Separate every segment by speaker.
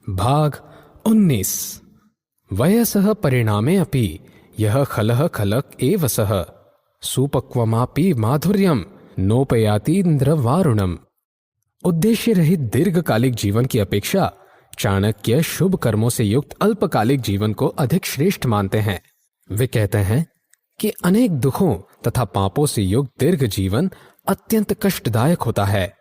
Speaker 1: भाग 19। वयसः परिणामे अपि यह खलः खलक एव सः सुपक्वमापि माधुर्यम नोपयातीन्द्रवारुणम। उद्देश्य रहित दीर्घकालिक जीवन की अपेक्षा चाणक्य शुभ कर्मों से युक्त अल्पकालिक जीवन को अधिक श्रेष्ठ मानते हैं। वे कहते हैं कि अनेक दुखों तथा पापों से युक्त दीर्घ जीवन अत्यंत कष्टदायक होता है।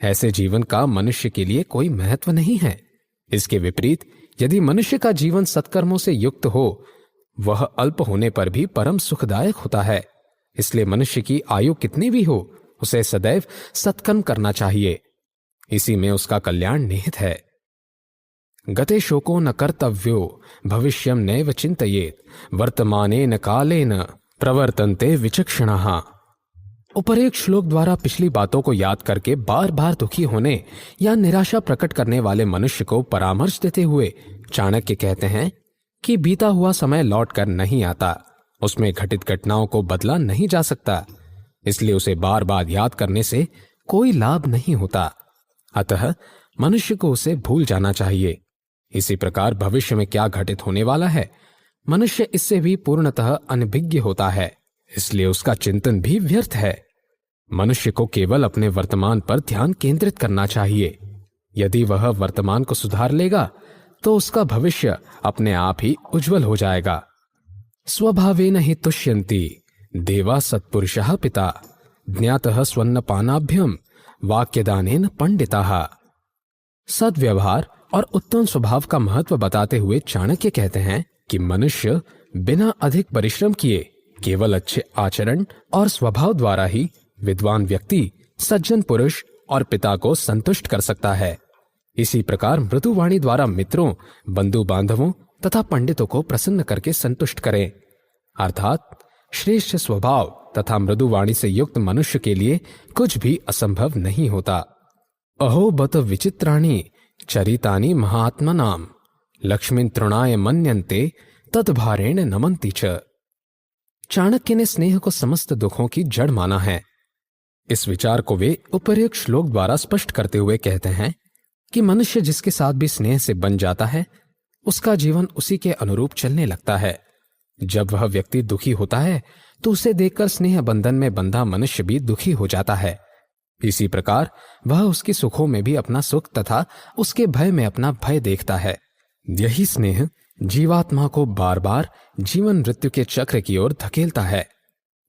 Speaker 1: ऐसे जीवन का मनुष्य के लिए कोई महत्व नहीं है। इसके विपरीत यदि मनुष्य का जीवन सत्कर्मों से युक्त हो, वह अल्प होने पर भी परम सुखदायक होता है। इसलिए मनुष्य की आयु कितनी भी हो, उसे सदैव सत्कर्म करना चाहिए। इसी में उसका कल्याण निहित है। गते शोको न कर्तव्यो भविष्यम नैव चिंतयेत वर्तमानेन कालेन प्रवर्तन्ते विचक्षणाः। उपरोक्त श्लोक द्वारा पिछली बातों को याद करके बार बार दुखी होने या निराशा प्रकट करने वाले मनुष्य को परामर्श देते हुए चाणक्य कहते हैं कि बीता हुआ समय लौट कर नहीं आता, उसमें घटित घटनाओं को बदला नहीं जा सकता, इसलिए उसे बार बार याद करने से कोई लाभ नहीं होता। अतः मनुष्य को उसे भूल जाना चाहिए। इसी प्रकार भविष्य में क्या घटित होने वाला है, मनुष्य इससे भी पूर्णतः अनभिज्ञ होता है, इसलिए उसका चिंतन भी व्यर्थ है। मनुष्य को केवल अपने वर्तमान पर ध्यान केंद्रित करना चाहिए। यदि वह वर्तमान को सुधार लेगा तो उसका भविष्य अपने आप ही उज्जवल हो जाएगा। स्वभावेन हि तुष्यन्ति देवा सत्पुरुषः पिता ज्ञातः स्वन्नपानाभ्यम वाक्यदानेन पंडिताः। सद्व्यवहार और उत्तम स्वभाव का महत्व बताते हुए चाणक्य कहते हैं कि मनुष्य बिना अधिक परिश्रम किए केवल अच्छे आचरण और स्वभाव द्वारा ही विद्वान व्यक्ति, सज्जन पुरुष और पिता को संतुष्ट कर सकता है। इसी प्रकार मृदुवाणी द्वारा मित्रों, बंधु बांधवों तथा पंडितों को प्रसन्न करके संतुष्ट करें। अर्थात श्रेष्ठ स्वभाव तथा मृदुवाणी से युक्त मनुष्य के लिए कुछ भी असंभव नहीं होता। अहो बत विचित्राणि चरितानि महात्मनाम लक्ष्मीं तृणाय मन्यन्ते तद्भारेण नमन्ति च। चाणक्य ने स्नेह को समस्त दुखों की जड़ माना है। इस विचार को वे उपर्युक्त श्लोक द्वारा स्पष्ट करते हुए कहते हैं कि मनुष्य जिसके साथ भी स्नेह से बन जाता है, उसका जीवन उसी के अनुरूप चलने लगता है। जब वह व्यक्ति दुखी होता है तो उसे देखकर स्नेह बंधन में बंधा मनुष्य भी दुखी हो जाता है। इसी प्रकार वह उसके सुखों में भी अपना सुख तथा उसके भय में अपना भय देखता है। यही स्नेह जीवात्मा को बार बार जीवन मृत्यु के चक्र की ओर धकेलता है।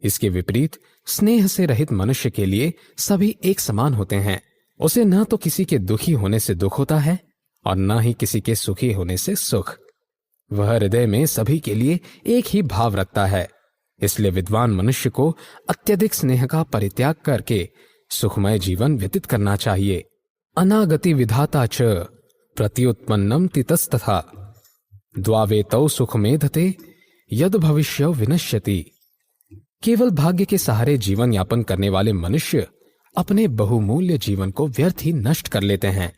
Speaker 1: इसके विपरीत स्नेह से रहित मनुष्य के लिए सभी एक समान होते हैं। उसे न तो किसी के दुखी होने से दुख होता है और न ही किसी के सुखी होने से सुख। वह हृदय में सभी के लिए एक ही भाव रखता है। इसलिए विद्वान मनुष्य को अत्यधिक स्नेह का परित्याग करके सुखमय जीवन व्यतीत करना चाहिए। अनागति विधाता च प्रत्युत्पन्नम तितस्तथा द्वावेतौ सुखमेधते यद भविष्य विनश्यति। केवल भाग्य के सहारे जीवन यापन करने वाले मनुष्य अपने बहुमूल्य जीवन को व्यर्थ ही नष्ट कर लेते हैं,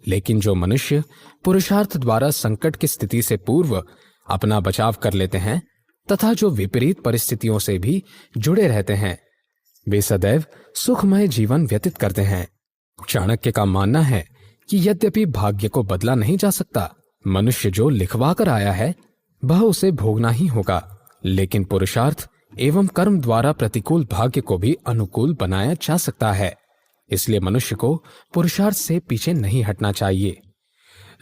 Speaker 1: लेकिन जो मनुष्य पुरुषार्थ द्वारा संकट की स्थिति से पूर्व अपना बचाव कर लेते हैं तथा जो विपरीत परिस्थितियों से भी जुड़े रहते हैं, वे सदैव सुखमय जीवन व्यतीत करते हैं। चाणक्य का मानना है कि यद्यपि भाग्य को बदला नहीं जा सकता, मनुष्य जो लिखवा कर आया है वह उसे भोगना ही होगा, लेकिन पुरुषार्थ एवं कर्म द्वारा प्रतिकूल भाग्य को भी अनुकूल बनाया जा सकता है। इसलिए मनुष्य को पुरुषार्थ से पीछे नहीं हटना चाहिए।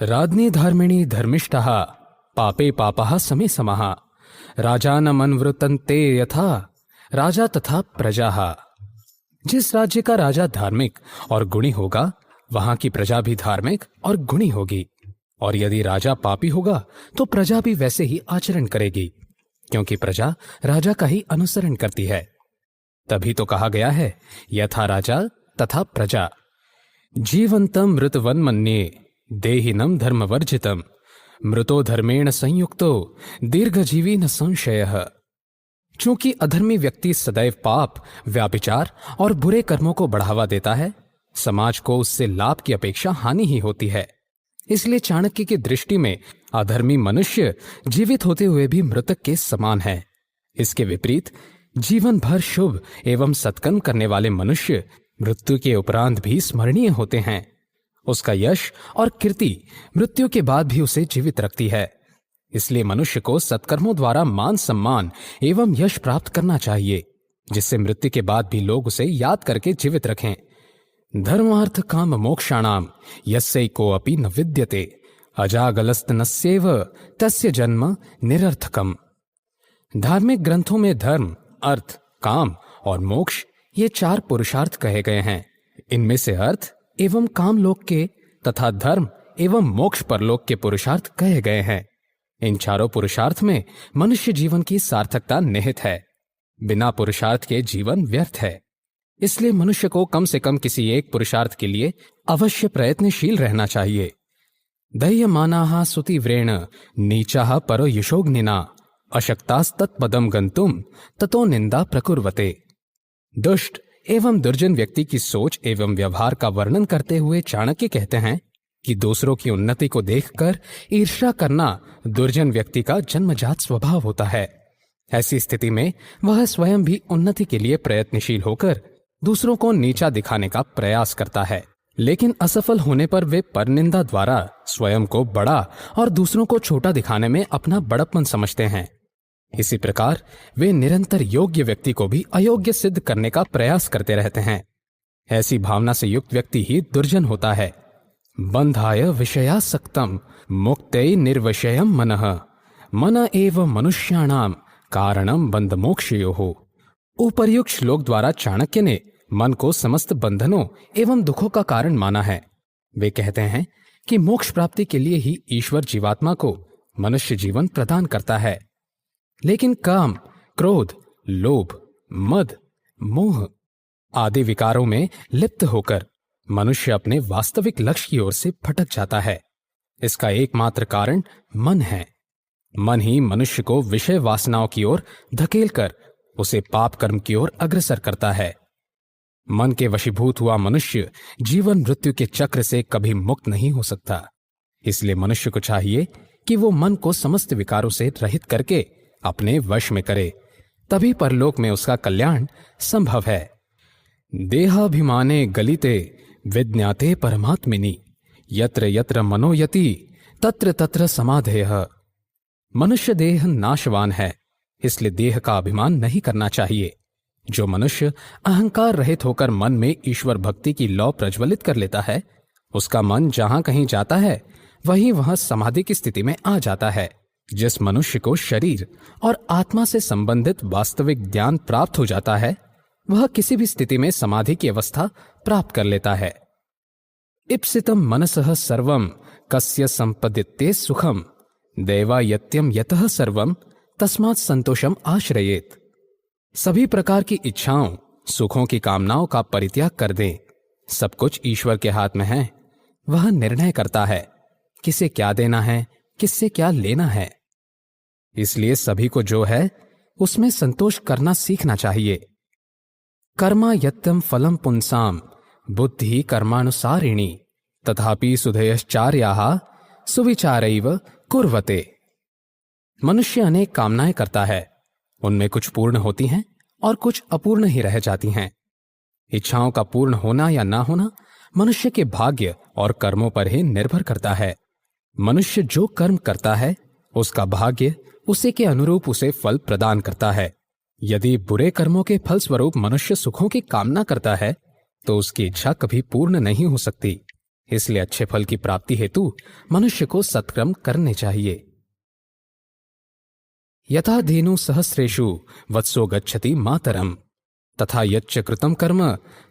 Speaker 1: राधनी धर्मिणी धर्मिष्ठः पापे पापः समे समः राजान मनवृतन्ते यथा राजा तथा प्रजा। जिस राज्य का राजा धार्मिक और गुणी होगा, वहां की प्रजा भी धार्मिक और गुणी होगी, और यदि राजा पापी होगा तो प्रजा भी वैसे ही आचरण करेगी, क्योंकि प्रजा राजा का ही अनुसरण करती है। तभी तो कहा गया है यथा राजा तथा प्रजा। जीवंतम मृतवन मन्ये देहिनम धर्मवर्जितम मृतो धर्मेण संयुक्तो दीर्घजीवी न संशयः। चूंकि अधर्मी व्यक्ति सदैव पाप, व्याभिचार और बुरे कर्मों को बढ़ावा देता है, समाज को उससे लाभ की अपेक्षा हानि ही होती है। इसलिए चाणक्य की दृष्टि में अधर्मी मनुष्य जीवित होते हुए भी मृतक के समान है। इसके विपरीत जीवन भर शुभ एवं सत्कर्म करने वाले मनुष्य मृत्यु के उपरांत भी स्मरणीय होते हैं उसका यश और कीर्ति मृत्यु के बाद भी उसे जीवित रखती है। इसलिए मनुष्य को सत्कर्मों द्वारा मान सम्मान एवं यश प्राप्त करना चाहिए, जिससे मृत्यु के बाद भी लोग उसे याद करके जीवित रखें। धर्मार्थ काम मोक्षाणाम यस्यैको अपि न विद्यते अजागलस्तनस्यैव तस्य जन्म निरर्थकम। धार्मिक ग्रंथों में धर्म, अर्थ, काम और मोक्ष ये 4 पुरुषार्थ कहे गए हैं। इनमें से अर्थ एवं काम लोक के तथा धर्म एवं मोक्ष परलोक के पुरुषार्थ कहे गए हैं। इन चारों पुरुषार्थ में मनुष्य जीवन की सार्थकता निहित है। बिना पुरुषार्थ के जीवन व्यर्थ है। इसलिए मनुष्य को कम से कम किसी एक पुरुषार्थ के लिए अवश्य प्रयत्नशील रहना चाहिए। दह्यमानाः सुतीव्रेण नीचाः परो यशोग्निना अशक्तास्तत्पदम गंतुम ततो निंदा प्रकुर्वते। दुष्ट एवं दुर्जन व्यक्ति की सोच एवं व्यवहार का वर्णन करते हुए चाणक्य कहते हैं कि दूसरों की उन्नति को देखकर ईर्ष्या करना दुर्जन व्यक्ति का जन्मजात स्वभाव होता है। ऐसी स्थिति में वह स्वयं भी उन्नति के लिए प्रयत्नशील होकर दूसरों को नीचा दिखाने का प्रयास करता है, लेकिन असफल होने पर वे परनिंदा द्वारा स्वयं को बड़ा और दूसरों को छोटा दिखाने में अपना बड़प्पन समझते हैं। इसी प्रकार वे निरंतर योग्य व्यक्ति को भी अयोग्य सिद्ध करने का प्रयास करते रहते हैं। ऐसी भावना से युक्त व्यक्ति ही दुर्जन होता है। बंधाय विषयासक्तम मुक्तै निर्विषयम मनः मन एव मनुष्याणाम कारणम बंध मोक्षयोः। उपर्युक्त श्लोक द्वारा चाणक्य ने मन को समस्त बंधनों एवं दुखों का कारण माना है। वे कहते हैं कि मोक्ष प्राप्ति के लिए ही ईश्वर जीवात्मा को मनुष्य जीवन प्रदान करता है, लेकिन काम, क्रोध, लोभ, मद, मोह आदि विकारों में लिप्त होकर मनुष्य अपने वास्तविक लक्ष्य की ओर से भटक जाता है। इसका एकमात्र कारण मन है। मन ही मनुष्य को विषय वासनाओं की ओर धकेलकर उसे पाप कर्म की ओर अग्रसर करता है। मन के वशीभूत हुआ मनुष्य जीवन मृत्यु के चक्र से कभी मुक्त नहीं हो सकता। इसलिए मनुष्य को चाहिए कि वो मन को समस्त विकारों से रहित करके अपने वश में करे, तभी परलोक में उसका कल्याण संभव है। देहाभिमाने गलिते विज्ञाते परमात्मिनी यत्र यत्र मनोयति तत्र तत्र समाधेयः। मनुष्य देह नाशवान है, इसलिए देह का अभिमान नहीं करना चाहिए। जो मनुष्य अहंकार रहित होकर मन में ईश्वर भक्ति की लौ प्रज्वलित कर लेता है, उसका मन जहां कहीं जाता है वहीं वह समाधि की स्थिति में आ जाता है। जिस मनुष्य को शरीर और आत्मा से संबंधित वास्तविक ज्ञान प्राप्त हो जाता है, वह किसी भी स्थिति में समाधि की अवस्था प्राप्त कर लेता है। इप्सितम मनसः सर्वम कस्य संपद्यते सुखम दैवायत्यम यतः सर्वम तस्मात् संतोषम आश्रयेत। सभी प्रकार की इच्छाओं, सुखों की कामनाओं का परित्याग कर दें। सब कुछ ईश्वर के हाथ में है। वह निर्णय करता है किसे क्या देना है, किससे क्या लेना है। इसलिए सभी को जो है उसमें संतोष करना सीखना चाहिए। कर्मा यत्यम फलम पुंसाम बुद्धि कर्मानुसारिणी तथापि सुधयश्चार्याः सुविचारैव कुर्वते। मनुष्य अनेक कामनाएं करता है, उनमें कुछ पूर्ण होती हैं और कुछ अपूर्ण ही रह जाती हैं। इच्छाओं का पूर्ण होना या ना होना मनुष्य के भाग्य और कर्मों पर ही निर्भर करता है। मनुष्य जो कर्म करता है उसका भाग्य उसी के अनुरूप उसे फल प्रदान करता है। यदि बुरे कर्मों के फल स्वरूप मनुष्य सुखों की कामना करता है तो उसकी इच्छा कभी पूर्ण नहीं हो सकती। इसलिए अच्छे फल की प्राप्ति हेतु मनुष्य को सत्कर्म करने चाहिए। यथा धेनु सहस्रेषु वत्सो गच्छति मातरम तथा यच्च कृतं कर्म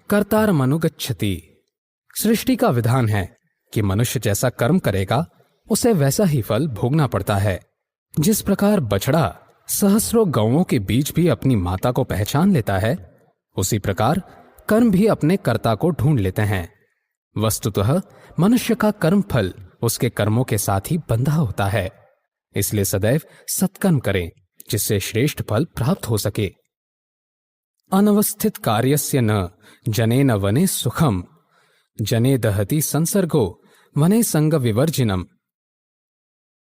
Speaker 1: कर्तारमनुगच्छति। सृष्टि का विधान है कि मनुष्य जैसा कर्म करेगा उसे वैसा ही फल भोगना पड़ता है। जिस प्रकार बछड़ा सहस्रों गौओं के बीच भी अपनी माता को पहचान लेता है, उसी प्रकार कर्म भी अपने कर्ता को ढूंढ लेते हैं। वस्तुतः मनुष्य का कर्म फल उसके कर्मों के साथ ही बंधा होता है। इसलिए सदैव सत्कर्म करें जिससे श्रेष्ठ फल प्राप्त हो सके। अनवस्थित कार्यस्य न जनेन वने सुखम जने दहति संसर्गो वने संग विवर्जिनम।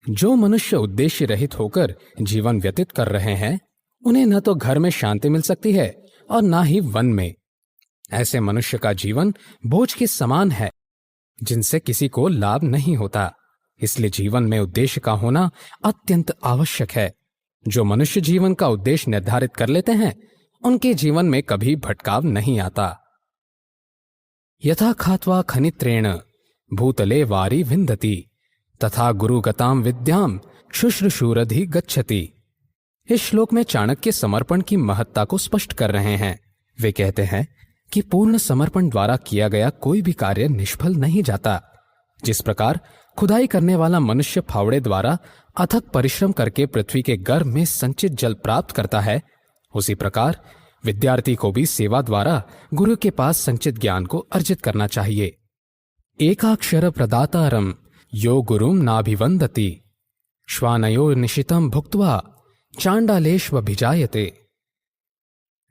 Speaker 1: जो मनुष्य उद्देश्य रहित होकर जीवन व्यतीत कर रहे हैं, उन्हें न तो घर में शांति मिल सकती है और न ही वन में। ऐसे मनुष्य का जीवन बोझ के समान है। जिनसे किसी को लाभ नहीं होता। इसलिए जीवन में उद्देश्य का होना अत्यंत आवश्यक है। जो मनुष्य जीवन का उद्देश्य निर्धारित कर लेते हैं, उनके जीवन में कभी भटकाव नहीं आता। यथा खात्वा खनित्रेण भूतले वारी विंदति तथा गुरुगताम विद्याम शुश्रूषुरधि गच्छति। इस श्लोक में चाणक्य समर्पण की महत्ता को स्पष्ट कर रहे हैं। वे कहते हैं कि पूर्ण समर्पण द्वारा किया गया कोई भी कार्य निष्फल नहीं जाता। जिस प्रकार खुदाई करने वाला मनुष्य फावड़े द्वारा अथक परिश्रम करके पृथ्वी के गर्भ में संचित जल प्राप्त करता है, उसी प्रकार विद्यार्थी को भी सेवा द्वारा गुरु के पास संचित ज्ञान को अर्जित करना चाहिए। एकाक्षर प्रदातारम यो गुरुम नाभिवंदति श्वानयो निशितम भुक्त्वा चांडालेष्वभिजायते।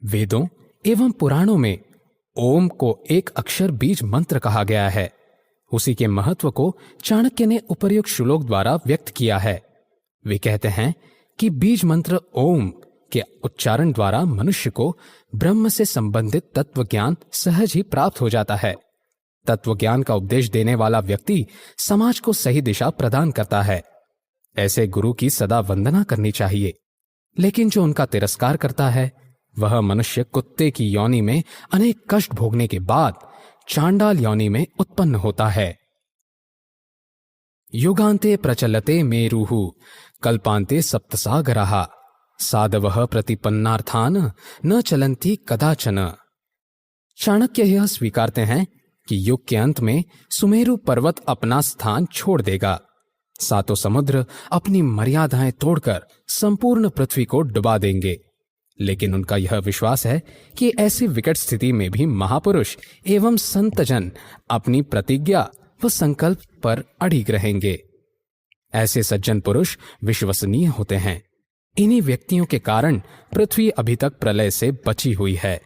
Speaker 1: वेदों एवं पुराणों में ओम को एक अक्षर बीज मंत्र कहा गया है। उसी के महत्व को चाणक्य ने उपर्युक्त श्लोक द्वारा व्यक्त किया है। वे कहते हैं कि बीज मंत्र ओम के उच्चारण द्वारा मनुष्य को ब्रह्म से संबंधित तत्व ज्ञान सहज ही प्राप्त हो जाता है। तत्व ज्ञान का उपदेश देने वाला व्यक्ति समाज को सही दिशा प्रदान करता है। ऐसे गुरु की सदा वंदना करनी चाहिए। लेकिन जो उनका तिरस्कार करता है, वह मनुष्य कुत्ते की योनि में अनेक कष्ट भोगने के बाद चांडाल योनि में उत्पन्न होता है। युगान्ते प्रचलते मेरुः कल्पान्ते सप्तसागराः साधवः प्रतिपन्नार्थान न चलन्ति कदाचन। चाणक्य यह स्वीकारते हैं कि युग के अंत में सुमेरु पर्वत अपना स्थान छोड़ देगा। सातों समुद्र अपनी मर्यादाएं तोड़कर संपूर्ण पृथ्वी को डुबा देंगे। लेकिन उनका यह विश्वास है कि ऐसी विकट स्थिति में भी महापुरुष एवं संतजन अपनी प्रतिज्ञा व संकल्प पर अडिग रहेंगे। ऐसे सज्जन पुरुष विश्वसनीय होते हैं। इन्हीं व्यक्तियों के कारण पृथ्वी अभी तक प्रलय से बची हुई है।